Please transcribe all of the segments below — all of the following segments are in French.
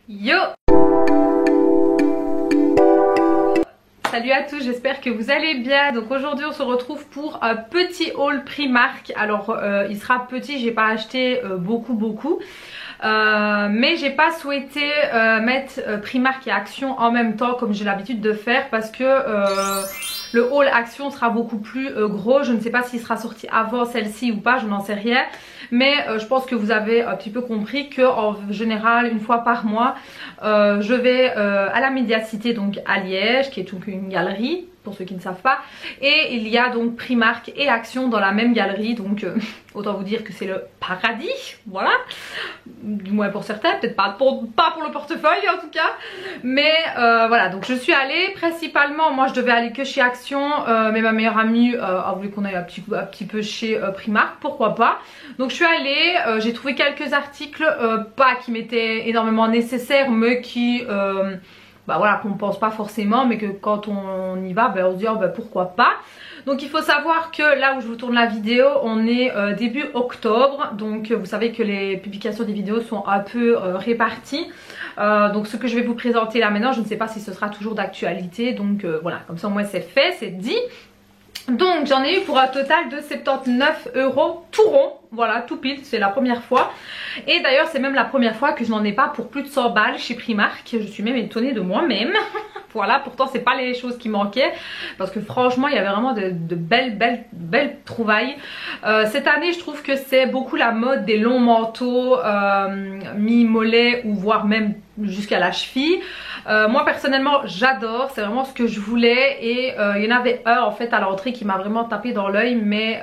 Yo! Salut à tous, j'espère que vous allez bien. Donc aujourd'hui on se retrouve pour un petit haul Primark. Alors il sera petit, j'ai pas acheté beaucoup. Mais j'ai pas souhaité mettre Primark et Action en même temps comme j'ai l'habitude de faire parce que le haul Action sera beaucoup plus gros. Je ne sais pas s'il sera sorti avant celle-ci ou pas, je n'en sais rien. Mais je pense que vous avez un petit peu compris que en général une fois par mois je vais à la Médiacité, donc à Liège, qui est donc une galerie pour ceux qui ne savent pas, et il y a donc Primark et Action dans la même galerie, donc autant vous dire que c'est le paradis, voilà, du moins pour certains, peut-être pas pour le portefeuille en tout cas, mais voilà, donc je suis allée principalement, moi je devais aller que chez Action, mais ma meilleure amie a voulu qu'on aille un petit peu chez Primark, pourquoi pas. Donc je suis allée, j'ai trouvé quelques articles, pas qui m'étaient énormément nécessaires, mais qui bah voilà, qu'on ne pense pas forcément, mais que quand on y va, on se dit oh, pourquoi pas. Donc il faut savoir que là où je vous tourne la vidéo, on est début octobre, donc vous savez que les publications des vidéos sont un peu réparties. Donc ce que je vais vous présenter là maintenant, je ne sais pas si ce sera toujours d'actualité, donc voilà, comme ça au moins c'est fait, c'est dit. Donc j'en ai eu pour un total de 79 € tout rond, voilà, tout pile, c'est la première fois. Et d'ailleurs c'est même la première fois que je n'en ai pas pour plus de 100 balles chez Primark. Je suis même étonnée de moi-même. Voilà, pourtant c'est pas les choses qui manquaient, parce que franchement il y avait vraiment de belles trouvailles. Cette année je trouve que c'est beaucoup la mode des longs manteaux mi-mollet ou voire même jusqu'à la cheville. Moi personnellement j'adore, c'est vraiment ce que je voulais, et il y en avait un en fait à l'entrée qui m'a vraiment tapé dans l'œil, mais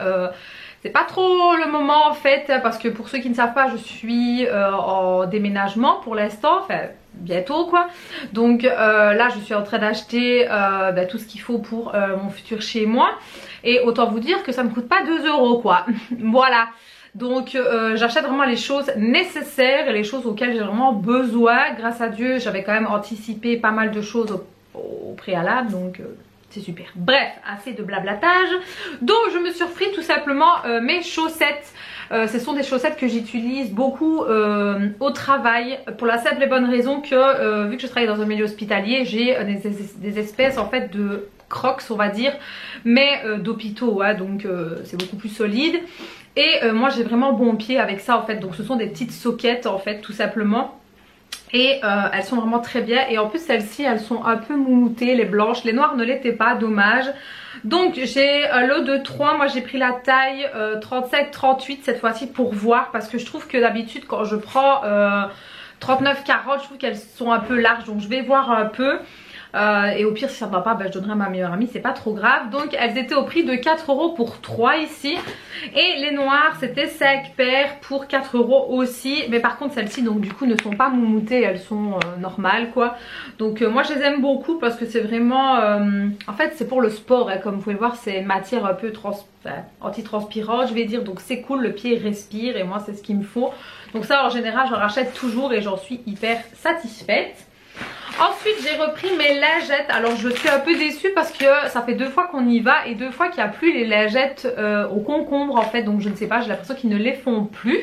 c'est pas trop le moment en fait, parce que pour ceux qui ne savent pas, je suis en déménagement pour l'instant, enfin bientôt quoi. Donc là je suis en train d'acheter tout ce qu'il faut pour mon futur chez moi, et autant vous dire que ça me coûte pas 2 € quoi. Voilà. Donc j'achète vraiment les choses nécessaires et les choses auxquelles j'ai vraiment besoin. Grâce à Dieu j'avais quand même anticipé pas mal de choses au préalable, donc c'est super. Bref, assez de blablatage. Donc je me suis repris tout simplement mes chaussettes. Ce sont des chaussettes que j'utilise beaucoup au travail, pour la simple et bonne raison que vu que je travaille dans un milieu hospitalier, j'ai des espèces en fait de Crocs on va dire, mais d'hôpitaux, hein, donc c'est beaucoup plus solide. Et moi j'ai vraiment bon pied avec ça en fait, donc ce sont des petites soquettes en fait tout simplement. Et elles sont vraiment très bien, et en plus celles-ci elles sont un peu moumoutées, les blanches, les noires ne l'étaient pas, dommage. Donc j'ai un lot de 3, moi j'ai pris la taille 37-38 cette fois-ci pour voir, parce que je trouve que d'habitude quand je prends 39-40 je trouve qu'elles sont un peu larges, donc je vais voir un peu. Et au pire si ça ne va pas, je donnerai à ma meilleure amie, c'est pas trop grave. Donc elles étaient au prix de 4 € pour 3 ici. Et les noires c'était 5 paires pour 4 € aussi. Mais par contre celles-ci donc du coup ne sont pas moumoutées, elles sont normales quoi. Donc moi je les aime beaucoup parce que c'est vraiment en fait c'est pour le sport, hein. Comme vous pouvez le voir c'est une matière un peu anti-transpirante je vais dire. Donc c'est cool, le pied respire et moi c'est ce qu'il me faut. Donc ça en général j'en rachète toujours et j'en suis hyper satisfaite. Ensuite j'ai repris mes lingettes. Alors je suis un peu déçue parce que ça fait 2 fois qu'on y va et 2 fois qu'il n'y a plus les lingettes au concombre en fait. Donc je ne sais pas, j'ai l'impression qu'ils ne les font plus.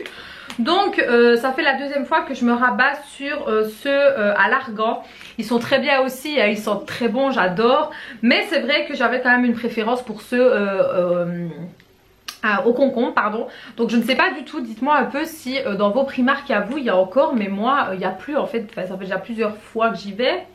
Donc ça fait la 2e fois que je me rabats sur ceux à l'argan. Ils sont très bien aussi, ils sentent très bon, j'adore. Mais c'est vrai que j'avais quand même une préférence pour ceux au concombre pardon. Donc je ne sais pas du tout, dites moi un peu si dans vos Primark à vous il y a encore, mais moi il n'y a plus en fait, enfin, ça fait déjà plusieurs fois que j'y vais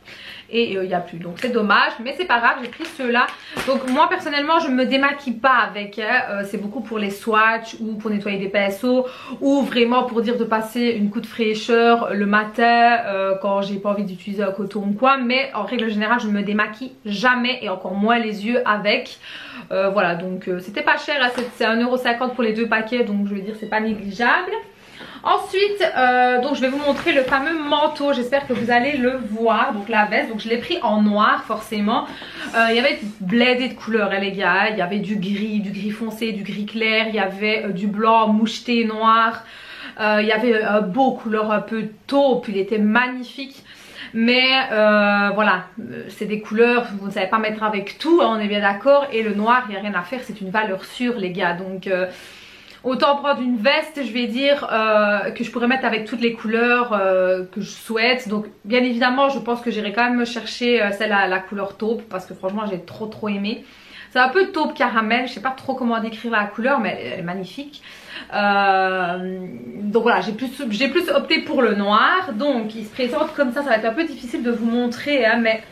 et il n'y a plus, donc c'est dommage, mais c'est pas grave, j'ai pris ceux-là. Donc moi personnellement je me démaquille pas avec, c'est beaucoup pour les swatchs ou pour nettoyer des pinceaux ou vraiment pour dire de passer une coup de fraîcheur le matin quand j'ai pas envie d'utiliser un coton ou quoi, mais en règle générale je ne me démaquille jamais et encore moins les yeux avec. Voilà, donc c'était pas cher, hein, c'est 1,50 € pour les 2 paquets, donc je veux dire c'est pas négligeable. Ensuite donc je vais vous montrer le fameux manteau, j'espère que vous allez le voir. Donc la veste, donc je l'ai pris en noir forcément. Il y avait blindé de couleurs les gars, il y avait du gris foncé, du gris clair, il y avait du blanc moucheté noir, il y avait un beau couleur un peu taupe, il était magnifique. Mais voilà, c'est des couleurs, vous ne savez pas mettre avec tout, hein, on est bien d'accord. Et le noir, il n'y a rien à faire, c'est une valeur sûre les gars. Donc autant prendre une veste, je vais dire, que je pourrais mettre avec toutes les couleurs que je souhaite. Donc bien évidemment je pense que j'irai quand même chercher celle à la couleur taupe, parce que franchement j'ai trop aimé. C'est un peu taupe caramel, je sais pas trop comment décrire la couleur, mais elle est magnifique. Donc voilà, j'ai plus opté pour le noir. Donc il se présente comme ça va être un peu difficile de vous montrer, hein, mais...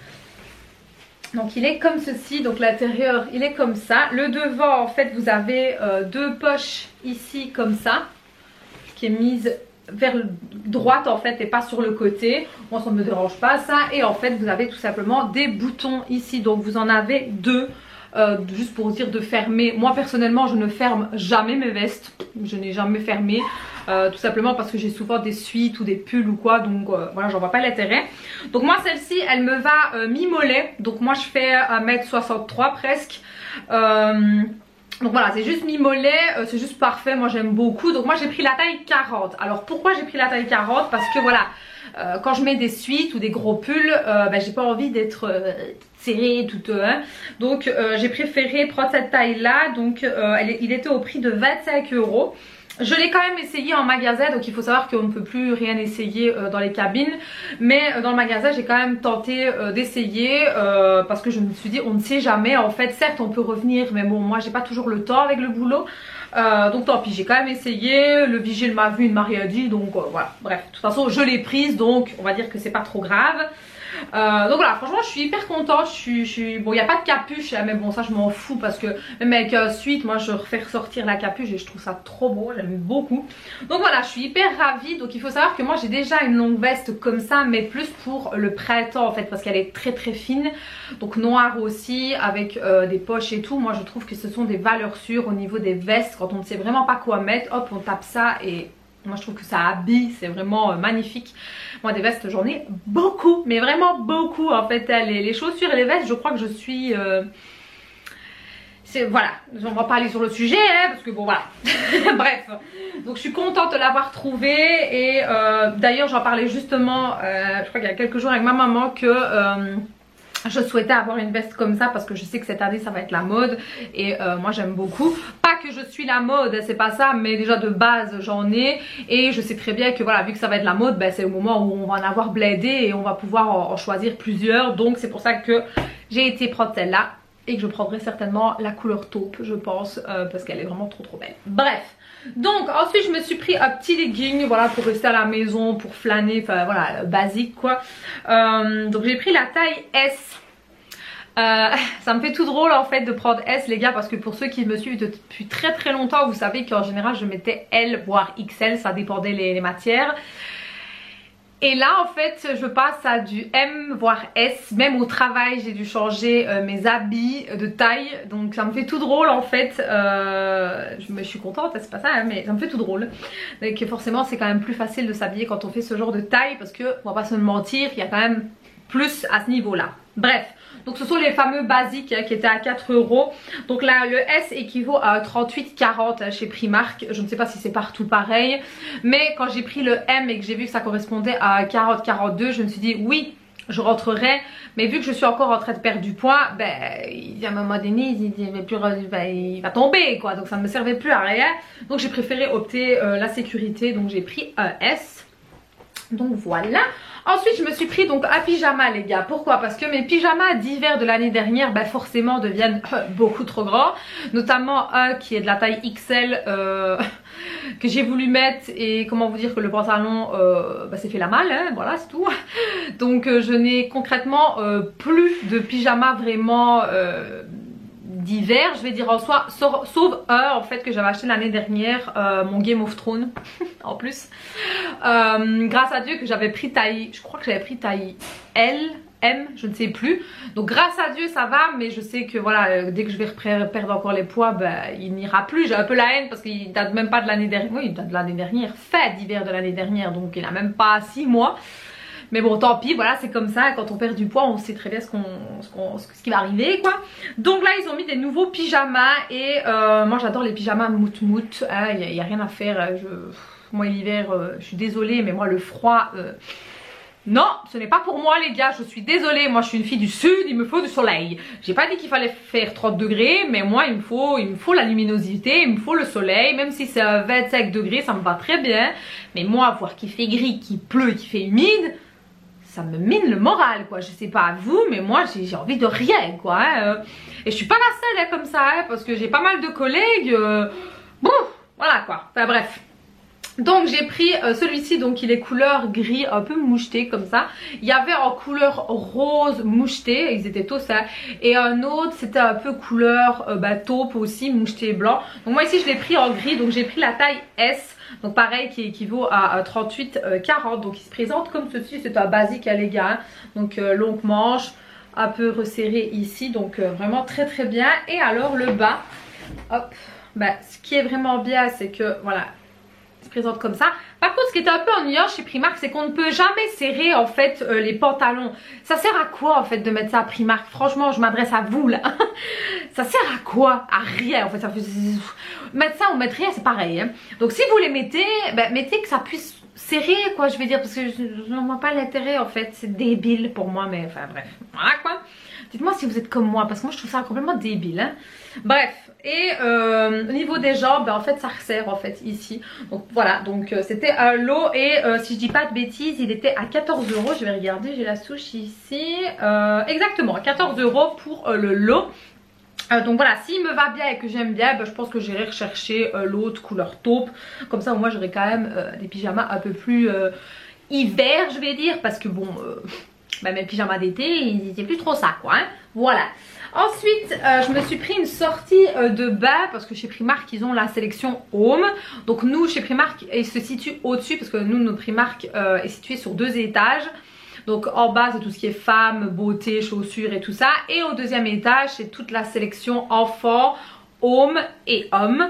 Donc il est comme ceci, donc l'intérieur il est comme ça. Le devant en fait vous avez deux poches ici comme ça, qui est mise vers droite en fait et pas sur le côté. Moi ça ne me dérange pas ça. Et en fait vous avez tout simplement des boutons ici, donc vous en avez deux. Juste pour dire de fermer. Moi personnellement je ne ferme jamais mes vestes, je n'ai jamais fermé, tout simplement parce que j'ai souvent des suites ou des pulls ou quoi, donc voilà, j'en vois pas l'intérêt. Donc moi celle-ci elle me va mi-mollet, donc moi je fais 1m63 presque. Donc voilà, c'est juste mi-mollet, c'est juste parfait, moi j'aime beaucoup. Donc moi j'ai pris la taille 40. Alors pourquoi j'ai pris la taille 40? Parce que voilà, quand je mets des suites ou des gros pulls, j'ai pas envie d'être serrée toute, hein. Donc j'ai préféré prendre cette taille là. Donc il était au prix de 25 €. Je l'ai quand même essayé en magasin, donc il faut savoir qu'on ne peut plus rien essayer dans les cabines. Mais dans le magasin j'ai quand même tenté d'essayer, parce que je me suis dit on ne sait jamais. En fait certes on peut revenir, mais bon moi j'ai pas toujours le temps avec le boulot. Donc tant pis, j'ai quand même essayé. Le vigile m'a vu, il ne m'a rien dit, donc voilà, bref, de toute façon je l'ai prise, donc on va dire que c'est pas trop grave. Donc voilà, franchement je suis hyper contente. Bon, il n'y a pas de capuche hein, mais bon ça je m'en fous, parce que même avec suite moi je refais ressortir la capuche et je trouve ça trop beau, j'aime beaucoup. Donc voilà, je suis hyper ravie. Donc il faut savoir que moi j'ai déjà une longue veste comme ça, mais plus pour le printemps en fait, parce qu'elle est très fine, donc noire aussi, avec des poches et tout. Moi je trouve que ce sont des valeurs sûres au niveau des vestes. Quand on ne sait vraiment pas quoi mettre, hop on tape ça et moi je trouve que ça habille, c'est vraiment magnifique. Moi des vestes j'en ai beaucoup, mais vraiment beaucoup en fait. Les chaussures et les vestes, je crois que je suis... voilà, on va pas aller sur le sujet hein, parce que bon voilà. Bref, donc je suis contente de l'avoir trouvé. Et d'ailleurs j'en parlais justement, je crois qu'il y a quelques jours avec ma maman, que... je souhaitais avoir une veste comme ça parce que je sais que cette année ça va être la mode et moi j'aime beaucoup. Pas que je suis la mode, c'est pas ça, mais déjà de base j'en ai et je sais très bien que voilà, vu que ça va être la mode, c'est au moment où on va en avoir blindé et on va pouvoir en choisir plusieurs. Donc c'est pour ça que j'ai été prendre celle-là et que je prendrai certainement la couleur taupe, je pense, parce qu'elle est vraiment trop belle. Bref. Donc ensuite je me suis pris un petit legging, voilà, pour rester à la maison, pour flâner, enfin voilà, basique quoi. Donc j'ai pris la taille S. Ça me fait tout drôle en fait de prendre S les gars, parce que pour ceux qui me suivent depuis très longtemps, vous savez qu'en général je mettais L voire XL, ça dépendait les matières. Et là en fait je passe à du M voire S, même au travail j'ai dû changer mes habits de taille. Donc ça me fait tout drôle en fait, je suis contente, c'est pas ça hein, mais ça me fait tout drôle. Donc forcément c'est quand même plus facile de s'habiller quand on fait ce genre de taille, parce que on va pas se mentir, il y a quand même plus à ce niveau là. Bref, donc ce sont les fameux basiques hein, qui étaient à 4 €. Donc là le S équivaut à 38,40 chez Primark. Je ne sais pas si c'est partout pareil, mais quand j'ai pris le M et que j'ai vu que ça correspondait à 40-42, je me suis dit oui, je rentrerai. Mais vu que je suis encore en train de perdre du poids, il y a un moment donné il va tomber quoi, donc ça ne me servait plus à rien. Donc j'ai préféré opter la sécurité, donc j'ai pris un S. Donc voilà. Ensuite je me suis pris donc un pyjama les gars. Pourquoi? Parce que mes pyjamas d'hiver de l'année dernière forcément deviennent beaucoup trop grands. Notamment un qui est de la taille XL que j'ai voulu mettre, et comment vous dire que le pantalon s'est fait la malle hein, voilà c'est tout. Donc je n'ai concrètement plus de pyjama vraiment d'hiver, je vais dire en soi, sauf un en fait que j'avais acheté l'année dernière, mon Game of Thrones en plus, grâce à Dieu que j'avais pris taille, je crois que j'avais pris taille L, M, je ne sais plus. Donc grâce à Dieu ça va, mais je sais que voilà, dès que je vais perdre encore les poids, il n'ira plus. J'ai un peu la haine parce qu'il date même pas de l'année dernière, oui il date de l'année dernière, fin d'hiver de l'année dernière, donc il a même pas 6 mois. Mais bon tant pis, voilà c'est comme ça, quand on perd du poids on sait très bien ce qui va arriver quoi. Donc là ils ont mis des nouveaux pyjamas et moi j'adore les pyjamas mout hein, y a rien à faire. Moi l'hiver je suis désolée, mais moi le froid Non, ce n'est pas pour moi les gars, je suis désolée, moi je suis une fille du sud, il me faut du soleil. J'ai pas dit qu'il fallait faire 30 degrés, mais moi il me faut la luminosité, il me faut le soleil, même si c'est 25 degrés, ça me va très bien. Mais moi, voir qu'il fait gris, qu'il pleut, qu'il fait humide, ça me mine le moral quoi. Je sais pas à vous, mais moi j'ai envie de rien quoi. Hein. Et je suis pas la seule comme ça, hein, parce que j'ai pas mal de collègues. Bon, voilà quoi, enfin bref. Donc j'ai pris celui-ci, donc il est couleur gris un peu moucheté comme ça. Il y avait en couleur rose moucheté, ils étaient tous hein. Et un autre c'était un peu couleur taupe aussi, moucheté blanc. Donc moi ici je l'ai pris en gris, donc j'ai pris la taille S. Donc pareil qui équivaut à 38-40. Donc il se présente comme ceci, c'est un basique hein, les gars hein. Donc longue manche, un peu resserré ici, donc vraiment très très bien. Et alors le bas, hop, ce qui est vraiment bien c'est que voilà, se présente comme ça. Par contre ce qui est un peu ennuyant chez Primark, c'est qu'on ne peut jamais serrer en fait les pantalons. Ça sert à quoi en fait de mettre ça à Primark? Franchement je m'adresse à vous là. Ça sert à quoi? À rien en fait. Ça fait... Mettre ça ou mettre rien c'est pareil hein. Donc si vous les mettez, mettez que ça puisse serrer quoi, je vais dire, parce que je n'en vois pas l'intérêt en fait. C'est débile pour moi, mais enfin bref, voilà quoi. Dites-moi si vous êtes comme moi, parce que moi je trouve ça complètement débile hein. Bref, et au niveau des jambes, en fait ça resserre en fait ici. Donc voilà, donc c'était un lot et si je dis pas de bêtises, il était à 14 €. Je vais regarder, j'ai la souche ici. Exactement, 14 € pour le lot. Donc voilà, s'il me va bien et que j'aime bien, je pense que j'irai rechercher l'autre couleur taupe. Comme ça, moi j'aurai quand même des pyjamas un peu plus hiver, je vais dire. Parce que bon, mes pyjamas d'été, ils étaient plus trop ça quoi. Hein. Voilà. Ensuite, je me suis pris une sortie de bas parce que chez Primark, ils ont la sélection Home. Donc nous, chez Primark, il se situe au-dessus parce que nous, notre Primark est situé sur 2 étages. Donc en bas c'est tout ce qui est femmes, beauté, chaussures et tout ça. Et au deuxième étage c'est toute la sélection enfants, home et hommes.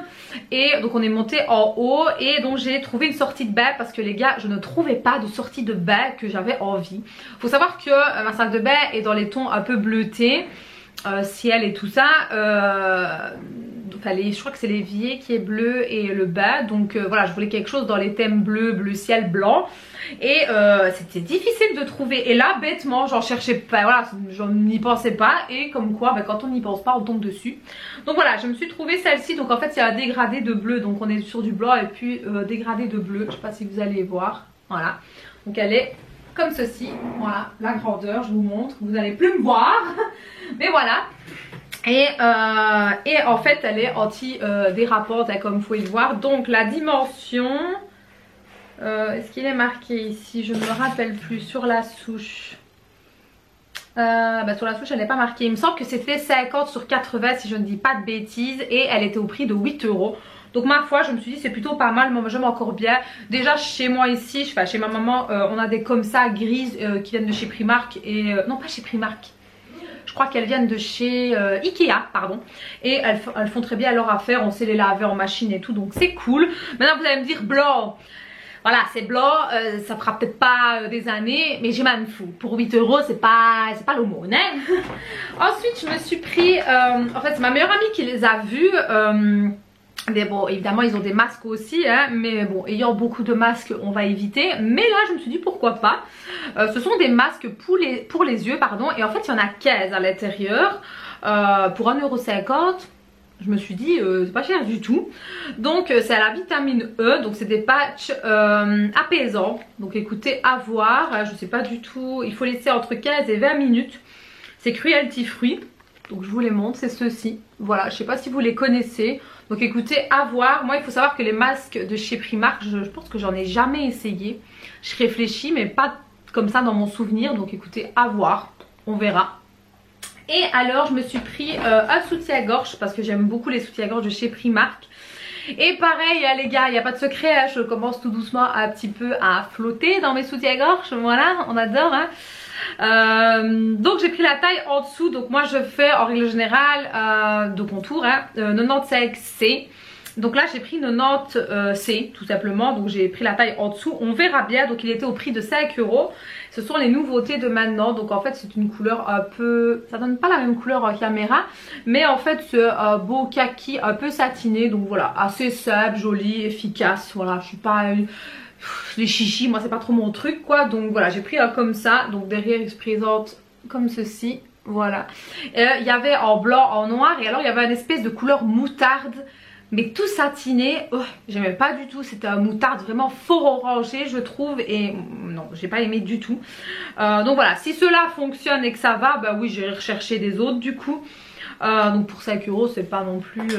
Et donc on est monté en haut et donc j'ai trouvé une sortie de bain parce que les gars je ne trouvais pas de sortie de bain que j'avais envie. Faut savoir que ma salle de bain est dans les tons un peu bleutés, ciel et tout ça. Je crois que c'est l'évier qui est bleu et le bas. Donc voilà, je voulais quelque chose dans les thèmes bleu, bleu ciel, blanc. Et c'était difficile de trouver. Et là bêtement j'en cherchais pas, voilà, j'en n'y pensais pas. Et comme quoi quand on n'y pense pas on tombe dessus. Donc voilà, je me suis trouvé celle-ci. Donc en fait il y a un dégradé de bleu. Donc on est sur du blanc et puis dégradé de bleu. Je sais pas si vous allez voir. Voilà, donc elle est comme ceci. Voilà la grandeur, je vous montre. Vous n'allez plus me voir. Mais voilà. Et en fait elle est anti-dérapante hein, comme vous pouvez le voir. Donc la dimension, est-ce qu'il est marqué ici? Je ne me rappelle plus. Sur la souche, sur la souche elle n'est pas marquée. Il me semble que c'était 50 sur 80 si je ne dis pas de bêtises. Et elle était au prix de 8 €. Donc ma foi je me suis dit c'est plutôt pas mal. Moi j'aime encore bien. Déjà chez moi ici, enfin chez ma maman, on a des comme ça grises qui viennent de chez Primark. Et non pas chez Primark, je crois qu'elles viennent de chez Ikea, pardon. Et elles font très bien leur affaire, on sait les laver en machine et tout, donc c'est cool. Maintenant vous allez me dire blanc, voilà c'est blanc, ça fera peut-être pas des années, mais j'ai m'en fous. Pour 8 € c'est pas l'aumône hein. Ensuite je me suis pris, en fait c'est ma meilleure amie qui les a vus. Bon évidemment ils ont des masques aussi hein, mais bon ayant beaucoup de masques on va éviter. Mais là je me suis dit pourquoi pas. Ce sont des masques pour les yeux pardon. Et en fait il y en a 15 à l'intérieur pour 1,50 €. Je me suis dit c'est pas cher du tout. Donc c'est à la vitamine E. Donc c'est des patchs apaisants. Donc écoutez à voir, je sais pas du tout. Il faut laisser entre 15 et 20 minutes. C'est Cruelty Free. Donc je vous les montre, c'est ceux-ci. Voilà, je sais pas si vous les connaissez. Donc écoutez, à voir. Moi il faut savoir que les masques de chez Primark, je pense que j'en ai jamais essayé. Je réfléchis mais pas comme ça dans mon souvenir. Donc écoutez, à voir, on verra. Et alors je me suis pris un soutien-gorge parce que j'aime beaucoup les soutiens-gorge de chez Primark. Et pareil les gars, il n'y a pas de secret hein, je commence tout doucement un petit peu à flotter dans mes soutiens-gorge. Voilà, on adore hein. Donc j'ai pris la taille en dessous. Donc moi je fais en règle générale de contour hein, 95C. Donc là j'ai pris 90C tout simplement. Donc j'ai pris la taille en dessous, on verra bien. Donc il était au prix de 5 €. Ce sont les nouveautés de maintenant. Donc en fait c'est une couleur un peu, ça donne pas la même couleur en caméra, mais en fait c'est un beau kaki un peu satiné. Donc voilà, assez simple, joli, efficace. Voilà, je suis pas les chichis, moi c'est pas trop mon truc quoi. Donc voilà, j'ai pris un comme ça. Donc derrière il se présente comme ceci. Voilà. Il y avait en blanc, en noir, et alors il y avait une espèce de couleur moutarde, mais tout satiné. Oh, j'aimais pas du tout. C'était un moutarde vraiment fort orangé, je trouve, et non, j'ai pas aimé du tout. Donc voilà, si cela fonctionne et que ça va, bah oui, j'ai recherché des autres du coup. Donc pour 5 €, c'est pas non plus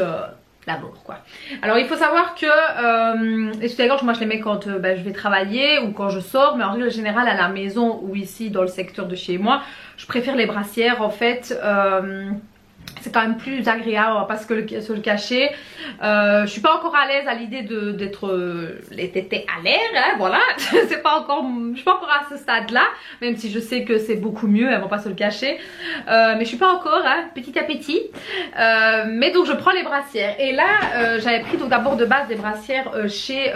la mort quoi. Alors il faut savoir que les soutiens-gorge, moi je les mets quand je vais travailler ou quand je sors, mais en règle générale à la maison ou ici dans le secteur de chez moi, je préfère les brassières en fait. C'est quand même plus agréable, on va pas se le cacher. Je suis pas encore à l'aise à l'idée d'être les tétés à l'air, hein, voilà. C'est pas encore, je suis pas encore à ce stade là, même si je sais que c'est beaucoup mieux, elles vont pas se le cacher. Mais je suis pas encore, hein, petit à petit. Mais donc je prends les brassières. Et là j'avais pris donc d'abord de base des brassières chez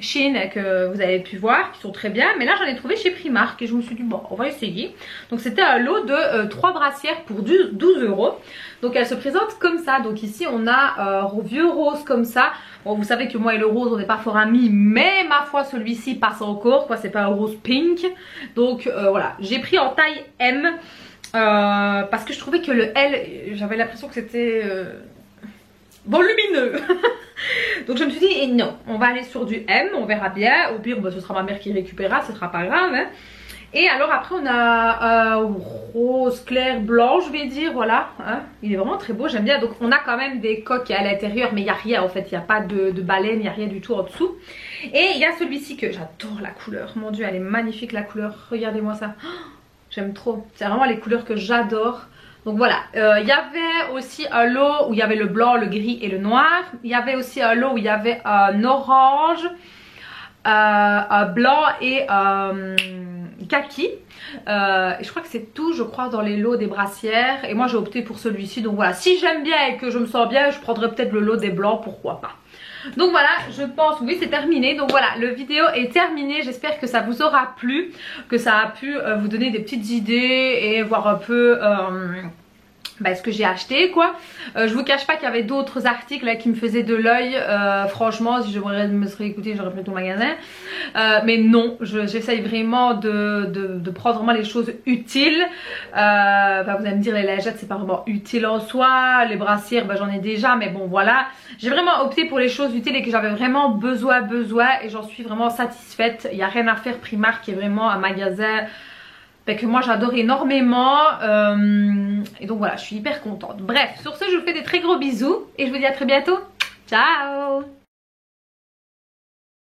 Shein que vous avez pu voir, qui sont très bien. Mais là j'en ai trouvé chez Primark et je me suis dit bon, on va essayer. Donc c'était un lot de 3 brassières pour 12 €. Donc elle se présente comme ça. Donc ici on a vieux rose comme ça. Bon, vous savez que moi et le rose on n'est pas fort amis, mais ma foi celui-ci passe encore quoi. C'est pas un rose pink. Donc voilà, j'ai pris en taille M parce que je trouvais que le L, j'avais l'impression que c'était volumineux. Donc je me suis dit et non, on va aller sur du M, on verra bien. Au pire ce sera ma mère qui récupérera, ce sera pas grave hein. Et alors après on a rose clair blanc je vais dire, voilà hein. Il est vraiment très beau, j'aime bien. Donc on a quand même des coques à l'intérieur, mais il n'y a rien en fait, il n'y a pas de baleine, il n'y a rien du tout en dessous. Et il y a celui-ci que j'adore la couleur, mon dieu elle est magnifique la couleur, regardez-moi ça, oh, j'aime trop, c'est vraiment les couleurs que j'adore. Donc voilà, il y avait aussi un lot où il y avait le blanc, le gris et le noir. Il y avait aussi un lot où il y avait un orange, un blanc et kaki. Et je crois que c'est tout, je crois, dans les lots des brassières. Et moi j'ai opté pour celui-ci. Donc voilà, si j'aime bien et que je me sens bien, je prendrai peut-être le lot des blancs, pourquoi pas. Donc voilà, je pense, oui c'est terminé. Donc voilà, le vidéo est terminée. J'espère que ça vous aura plu, que ça a pu vous donner des petites idées et voir un peu ce que j'ai acheté quoi. Je vous cache pas qu'il y avait d'autres articles là, qui me faisaient de l'œil. Franchement si je me serais écoutée j'aurais pris tout le magasin. Mais non, j'essaye vraiment de prendre vraiment les choses utiles. Vous allez me dire les lingettes c'est pas vraiment utile en soi. Les brassières j'en ai déjà, mais bon voilà. J'ai vraiment opté pour les choses utiles et que j'avais vraiment besoin et j'en suis vraiment satisfaite. Il n'y a rien à faire. Primark qui est vraiment un magasin que moi j'adore énormément et donc voilà, je suis hyper contente. Bref, sur ce je vous fais des très gros bisous et je vous dis à très bientôt. Ciao.